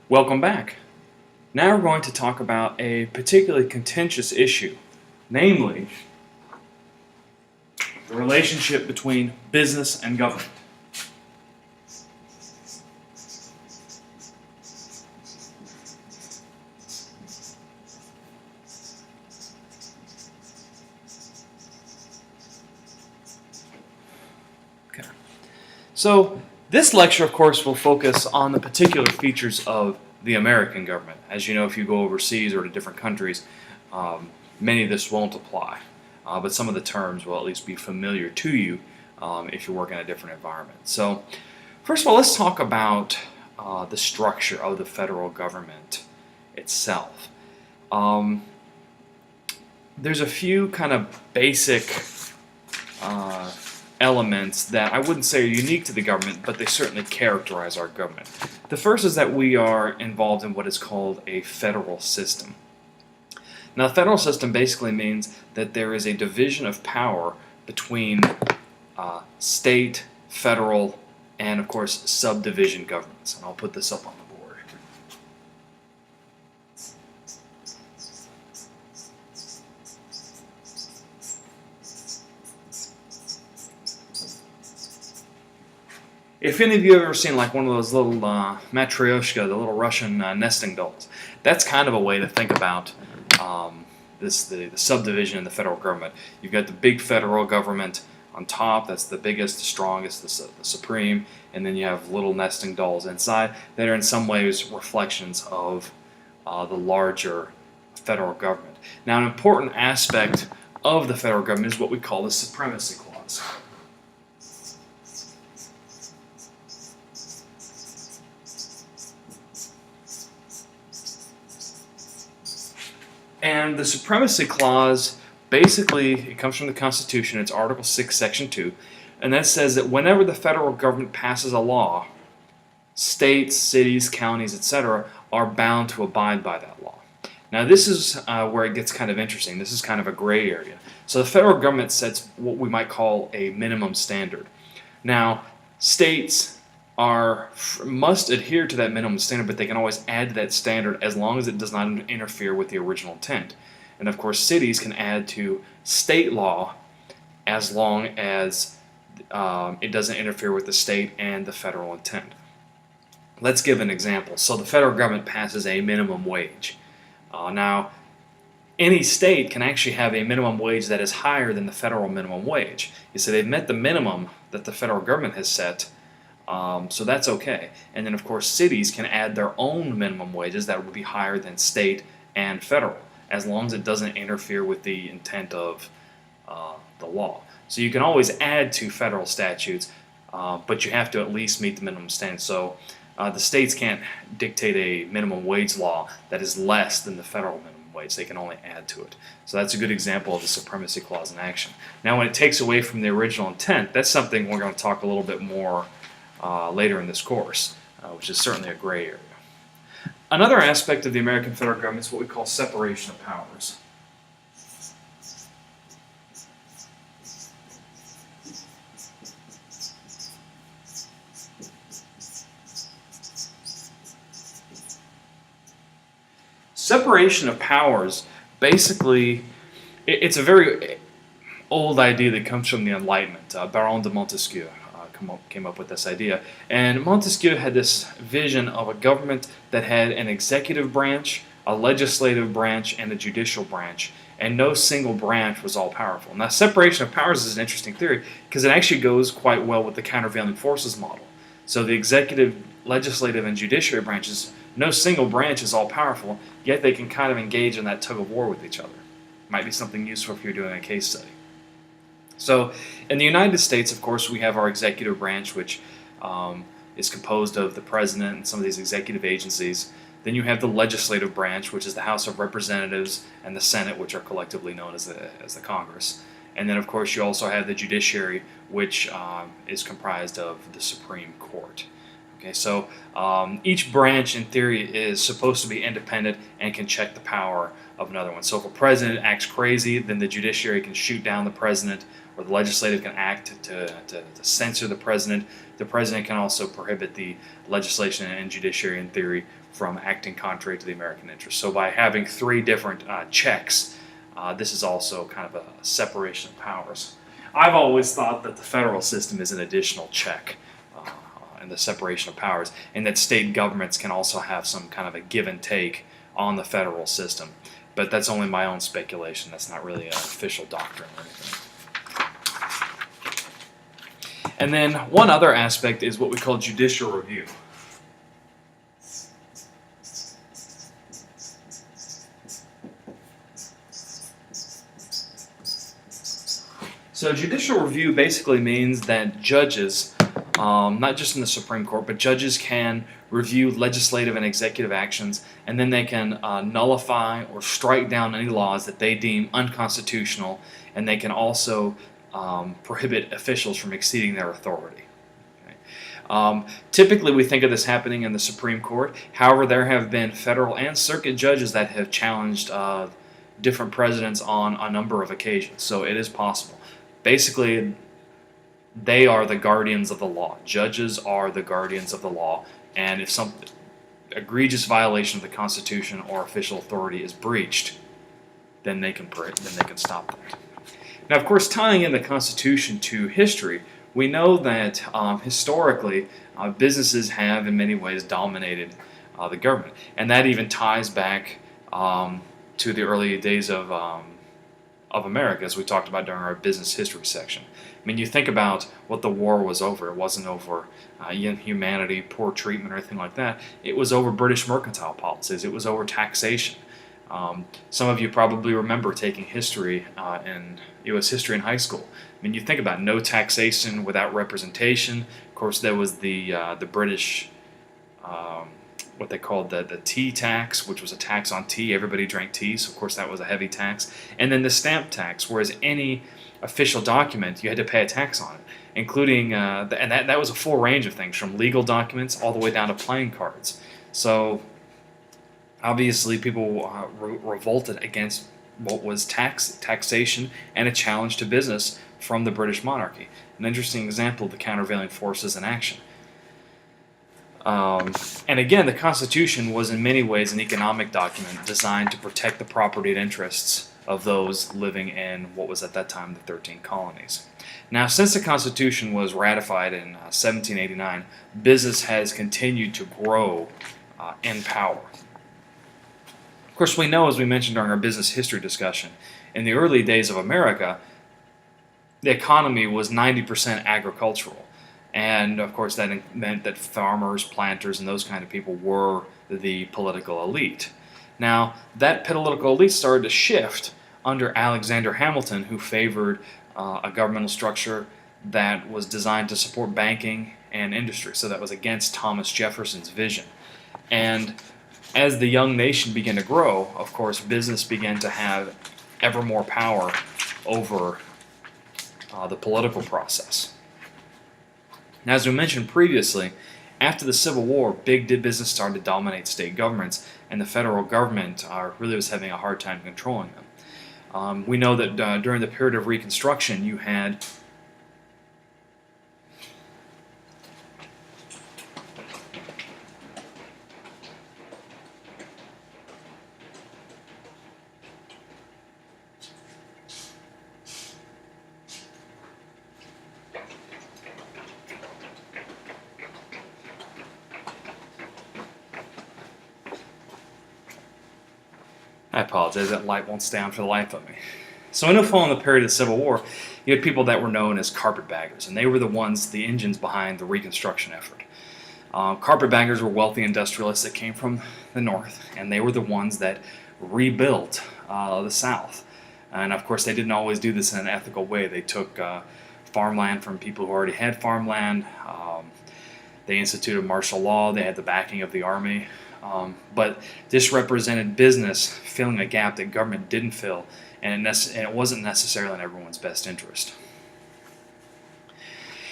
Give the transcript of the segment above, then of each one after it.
Welcome back. Now we're going to talk about a particularly contentious issue, namely the relationship between business and government. Okay. So this lecture, of course, will focus on the particular features of the American government. As you know, if you go overseas or to different countries, many of this won't apply, but some of the terms will at least be familiar to you if you work in a different environment. So first of all, let's talk about the structure of the federal government itself. There's a few kind of basic elements that I wouldn't say are unique to the government, but they certainly characterize our government. The first is that we are involved in what is called a federal system. Now, the federal system basically means that there is a division of power between state, federal, and of course subdivision governments. And I'll put this up on the board. If any of you have ever seen like one of those little matryoshka, the little Russian nesting dolls, that's kind of a way to think about the subdivision in the federal government. You've got the big federal government on top, that's the biggest, the strongest, the supreme, and then you have little nesting dolls inside that are in some ways reflections of the larger federal government. Now, an important aspect of the federal government is what we call the supremacy clause. And the supremacy clause, basically, it comes from the Constitution. It's Article 6, Section 2. And that says that whenever the federal government passes a law, states, cities, counties, etc. are bound to abide by that law. Now, this is where it gets kind of interesting. This is kind of a gray area. So the federal government sets what we might call a minimum standard. Now, states must adhere to that minimum standard, but they can always add to that standard as long as it does not interfere with the original intent. And of course, cities can add to state law as long as it doesn't interfere with the state and the federal intent. Let's give an example. So the federal government passes a minimum wage. Now, any state can actually have a minimum wage that is higher than the federal minimum wage. You say they've met the minimum that the federal government has set, so that's okay. And then, of course, cities can add their own minimum wages that would be higher than state and federal, as long as it doesn't interfere with the intent of the law. So you can always add to federal statutes, but you have to at least meet the minimum standard. So the states can't dictate a minimum wage law that is less than the federal minimum wage. They can only add to it. So that's a good example of the supremacy clause in action. Now, when it takes away from the original intent, that's something we're going to talk a little bit more later in this course, which is certainly a gray area. Another aspect of the American federal government is what we call separation of powers. Separation of powers, basically, it's a very old idea that comes from the Enlightenment. Baron de Montesquieu came up with this idea. And Montesquieu had this vision of a government that had an executive branch, a legislative branch, and a judicial branch. And no single branch was all-powerful. Now, separation of powers is an interesting theory because it actually goes quite well with the countervailing forces model. So the executive, legislative, and judiciary branches, no single branch is all-powerful, yet they can kind of engage in that tug-of-war with each other. Might be something useful if you're doing a case study. So in the United States, of course, we have our executive branch, which is composed of the president and some of these executive agencies. Then you have the legislative branch, which is the House of Representatives and the Senate, which are collectively known as the Congress. And then, of course, you also have the judiciary, which is comprised of the Supreme Court. Okay, so each branch, in theory, is supposed to be independent and can check the power of another one. So if a president acts crazy, then the judiciary can shoot down the president, or the legislative can act to censor the president. The president can also prohibit the legislation and judiciary, in theory, from acting contrary to the American interest. So by having three different checks, this is also kind of a separation of powers. I've always thought that the federal system is an additional check and the separation of powers, and that state governments can also have some kind of a give and take on the federal system. But that's only my own speculation. That's not really an official doctrine or anything. And then one other aspect is what we call judicial review. So judicial review basically means that judges, not just in the Supreme Court, but judges can review legislative and executive actions, and then they can nullify or strike down any laws that they deem unconstitutional, and they can also prohibit officials from exceeding their authority. Typically we think of this happening in the Supreme Court. However, there have been federal and circuit judges that have challenged different presidents on a number of occasions, so it is possible. Basically, they are the guardians of the law. Judges are the guardians of the law, and if some egregious violation of the Constitution or official authority is breached, then they can stop that. Now, of course, tying in the Constitution to history, we know that historically businesses have in many ways dominated the government, and that even ties back to the early days of America, as we talked about during our business history section. I mean, you think about what the war was over. It wasn't over inhumanity, poor treatment, or anything like that. It was over British mercantile policies. It was over taxation. Some of you probably remember taking history in U.S. history in high school. I mean, you think about no taxation without representation. Of course, there was the British, what they called the tea tax, which was a tax on tea. Everybody drank tea, so of course that was a heavy tax. And then the stamp tax, whereas any official document, you had to pay a tax on it, including, and that was a full range of things, from legal documents all the way down to playing cards. So obviously people revolted against what was taxation and a challenge to business from the British monarchy. An interesting example of the countervailing forces in action. And again, the Constitution was in many ways an economic document designed to protect the property and interests of those living in what was at that time the 13 colonies. Now, since the Constitution was ratified in 1789, business has continued to grow in power. Of course, we know, as we mentioned during our business history discussion, in the early days of America, the economy was 90% agricultural. And of course that meant that farmers, planters, and those kind of people were the political elite. Now, that political elite started to shift under Alexander Hamilton, who favored a governmental structure that was designed to support banking and industry. So that was against Thomas Jefferson's vision. And as the young nation began to grow, of course, business began to have ever more power over the political process. Now, as we mentioned previously, after the Civil War, big business started to dominate state governments, and the federal government really was having a hard time controlling them. We know that during the period of Reconstruction, you had I apologize, that light won't stay on for the life of me. So I know following the period of the Civil War, you had people that were known as carpetbaggers, and they were the engines behind the Reconstruction effort. Carpetbaggers were wealthy industrialists that came from the North, and they were the ones that rebuilt the South. And of course, they didn't always do this in an ethical way. They took farmland from people who already had farmland. They instituted martial law. They had the backing of the army. But this represented business filling a gap that government didn't fill, and it wasn't necessarily in everyone's best interest.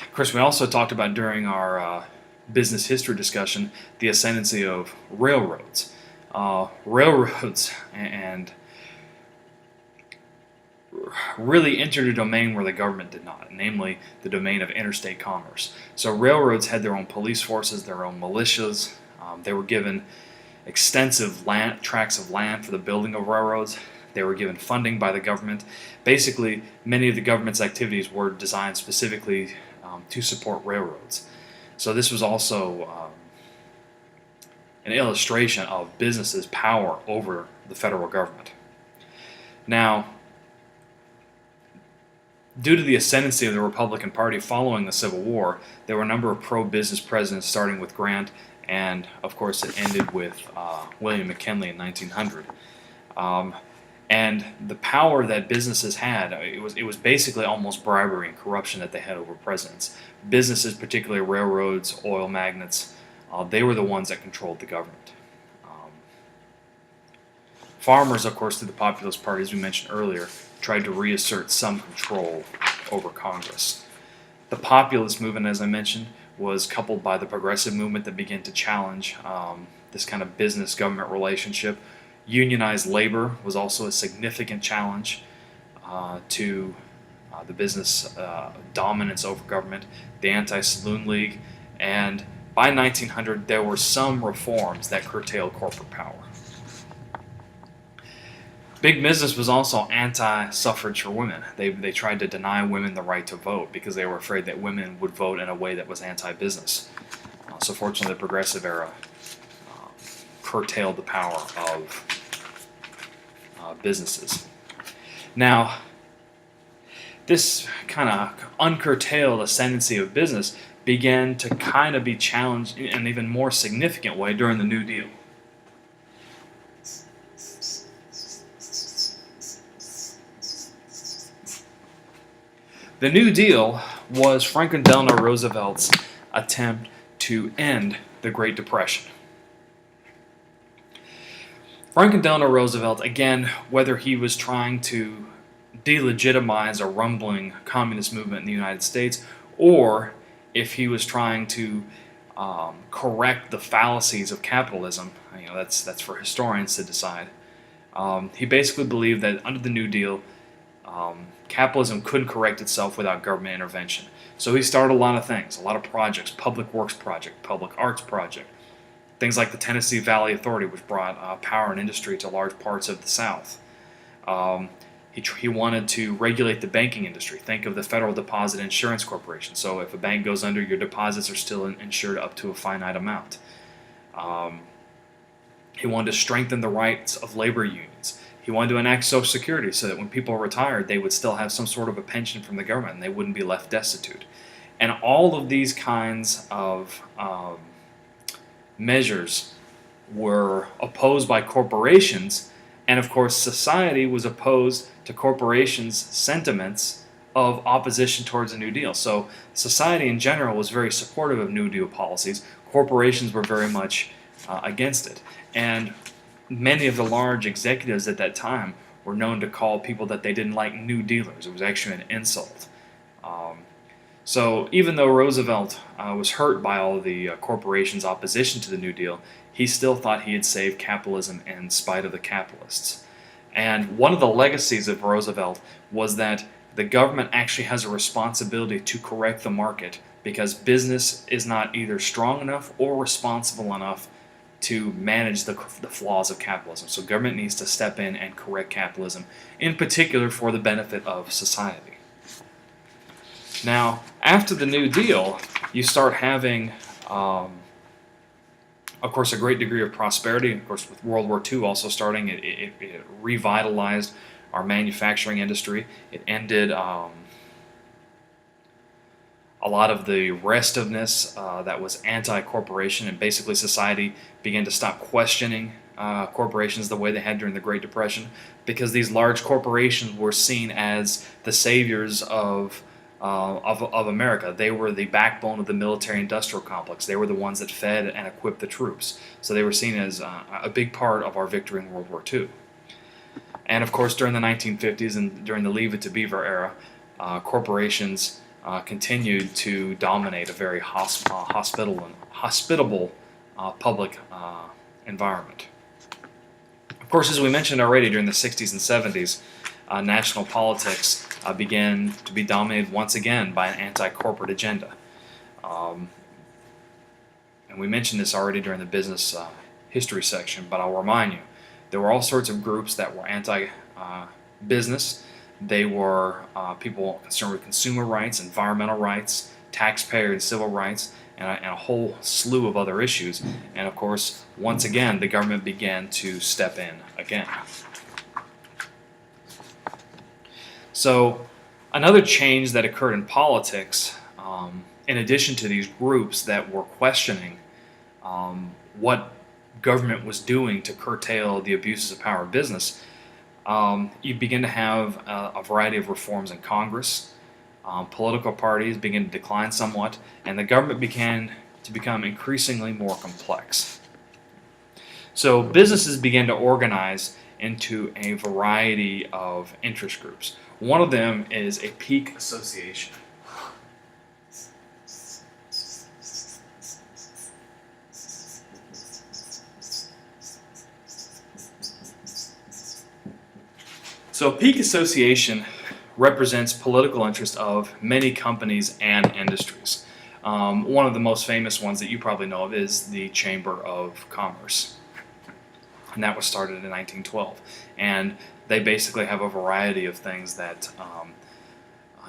Of course, we also talked about during our business history discussion, the ascendancy of railroads. Railroads and really entered a domain where the government did not, namely the domain of interstate commerce. So railroads had their own police forces, their own militias. They were given extensive tracts of land for the building of railroads. They were given funding by the government. Basically, many of the government's activities were designed specifically to support railroads. So this was also an illustration of businesses' power over the federal government. Now, due to the ascendancy of the Republican Party following the Civil War, there were a number of pro-business presidents, starting with Grant, and of course it ended with William McKinley in 1900. And the power that businesses had, it was basically almost bribery and corruption that they had over presidents. Businesses, particularly railroads, oil magnates, they were the ones that controlled the government. Farmers, of course, through the Populist Party, as we mentioned earlier, tried to reassert some control over Congress. The populist movement, as I mentioned, was coupled by the progressive movement that began to challenge this kind of business-government relationship. Unionized labor was also a significant challenge to the business dominance over government, the Anti-Saloon League, and by 1900 there were some reforms that curtailed corporate power. Big business was also anti-suffrage for women. They tried to deny women the right to vote because they were afraid that women would vote in a way that was anti-business. So fortunately, the progressive era curtailed the power of businesses. Now, this kind of uncurtailed ascendancy of business began to kind of be challenged in an even more significant way during the New Deal. The New Deal was Franklin Delano Roosevelt's attempt to end the Great Depression. Franklin Delano Roosevelt, again, whether he was trying to delegitimize a rumbling communist movement in the United States, or if he was trying to correct the fallacies of capitalism, that's for historians to decide. He basically believed that under the New Deal, capitalism couldn't correct itself without government intervention. So he started a lot of things, a lot of projects, public works project, public arts project, things like the Tennessee Valley Authority, which brought power and industry to large parts of the South. He wanted to regulate the banking industry. Think of the Federal Deposit Insurance Corporation. So if a bank goes under, your deposits are still insured up to a finite amount. He wanted to strengthen the rights of labor unions. He wanted to enact Social Security so that when people retired, they would still have some sort of a pension from the government and they wouldn't be left destitute. And all of these kinds of measures were opposed by corporations, and of course society was opposed to corporations' sentiments of opposition towards the New Deal. So society in general was very supportive of New Deal policies. Corporations were very much against it. And many of the large executives at that time were known to call people that they didn't like New Dealers. It was actually an insult. So even though Roosevelt was hurt by all of the corporations' opposition to the New Deal, he still thought he had saved capitalism in spite of the capitalists. And one of the legacies of Roosevelt was that the government actually has a responsibility to correct the market because business is not either strong enough or responsible enough to manage the flaws of capitalism. So government needs to step in and correct capitalism, in particular for the benefit of society. Now, after the New Deal, you start having, of course, a great degree of prosperity. Of course, with World War II also starting, it revitalized our manufacturing industry. It ended a lot of the restiveness that was anti-corporation, and basically society began to stop questioning corporations the way they had during the Great Depression, because these large corporations were seen as the saviors of America. They were the backbone of the military-industrial complex. They were the ones that fed and equipped the troops. So they were seen as a big part of our victory in World War II. And of course, during the 1950s and during the Leave It to Beaver era, corporations continued to dominate a very hospitable public environment. Of course, as we mentioned already, during the 60s and 70s, national politics began to be dominated once again by an anti-corporate agenda. And we mentioned this already during the business history section, but I'll remind you, there were all sorts of groups that were anti-business. They were people concerned with consumer rights, environmental rights, taxpayer and civil rights, and a whole slew of other issues. And of course, once again, the government began to step in again. So another change that occurred in politics, in addition to these groups that were questioning what government was doing to curtail the abuses of power of business, you begin to have a variety of reforms in Congress. Political parties began to decline somewhat, and the government began to become increasingly more complex. So businesses began to organize into a variety of interest groups. One of them is a peak association. So a peak association represents political interest of many companies and industries. One of the most famous ones that you probably know of is the Chamber of Commerce. And that was started in 1912. And they basically have a variety of things that,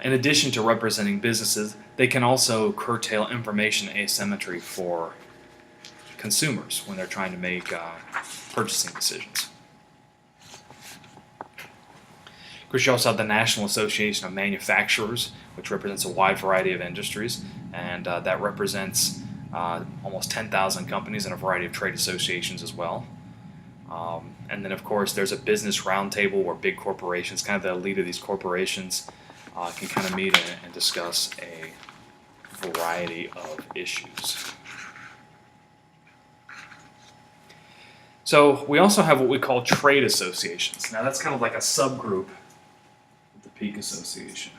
in addition to representing businesses, they can also curtail information asymmetry for consumers when they're trying to make purchasing decisions. Of course, you also have the National Association of Manufacturers, which represents a wide variety of industries, and that represents almost 10,000 companies and a variety of trade associations as well. And then, of course, there's a business roundtable where big corporations, kind of the elite of these corporations, can kind of meet and discuss a variety of issues. So we also have what we call trade associations. Now that's kind of like a subgroup of the peak association.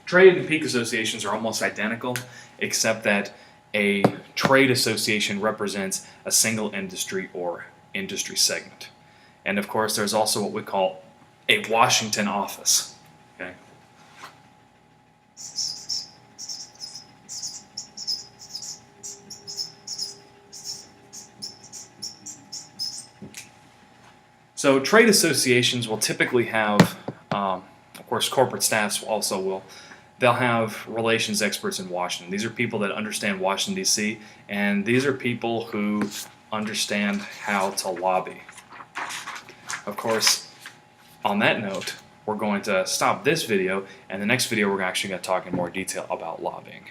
Trade and peak associations are almost identical, except that a trade association represents a single industry or industry segment. And of course, there's also what we call a Washington office. Okay? So trade associations will typically have, of course, corporate staffs also will. They'll have relations experts in Washington. These are people that understand Washington, D.C., and these are people who understand how to lobby. Of course, on that note, we're going to stop this video, and the next video we're actually going to talk in more detail about lobbying.